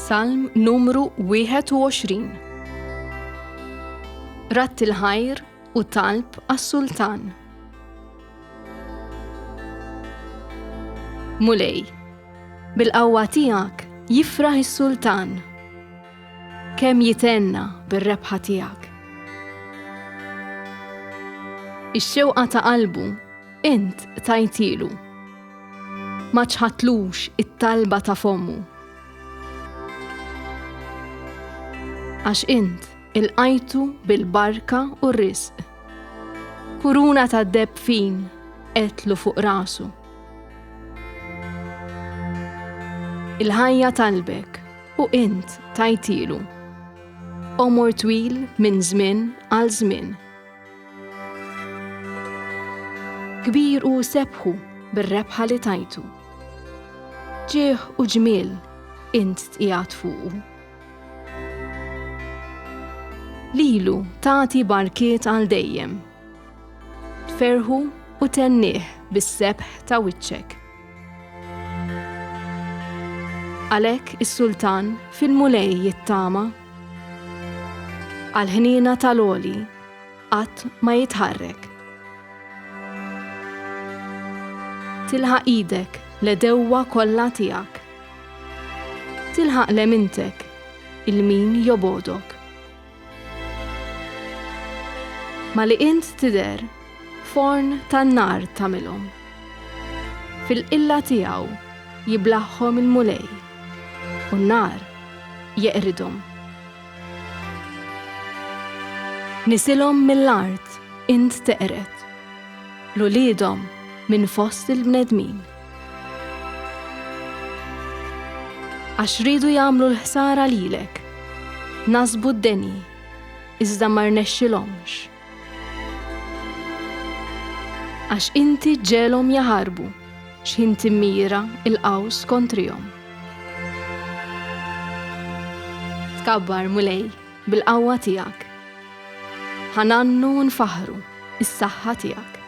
Salm numru 21. Ratt il-ħajr u talb għas-sultan. Mulej, bil-qawwa tiegħek jifraħ is-sultan, kemm jitenna bir-rebħa tiegħek. Ix-xewqa ta' qalbu int tajtilu, ma ċħatlux it-talba ta' fommu. Għax int il-qajtu bil-barka u r-risq, kuruna ta' debfin qetlu fuq rasu. Il-ħajja talbek u int tajtilu, omor twil minn żmien għal żmien. Kbir u sebħu bir-rebħa li tajtu, ġieħ u ġmiel int tqiegħed fuqu. Lilu tagħti barkiet għal dejjem, tferħu u tennieh bis-sebħ ta' wiċċek. Għalhekk is-sultan fil-mulej jittama, għall-ħniena tal-għoli qatt ma jitħarrek. Tilħaq idek l-dewwa kollha tiegħek, tilħaq lemintek il-min jobodok. Ma li int tidher forn tan-nar tagħmilhom, fil-qilla tiegħu jiblaħħhom il-mulej u n-nar jeqridhom. Nisilhom mill-art int teqret, l-uliedhom minn fost il-bnedmin. Għax ridu jagħmlu l-ħsara lilek, nasbu d-deni, iżda ma rnexxilhomx. Għax inti ġelhom jaħarbu x'in timmira il-qaws kontrihom. Tkabbar mulej bil-qawwa tiegħek, ħanannu nfaħru is-saħħa tiegħek.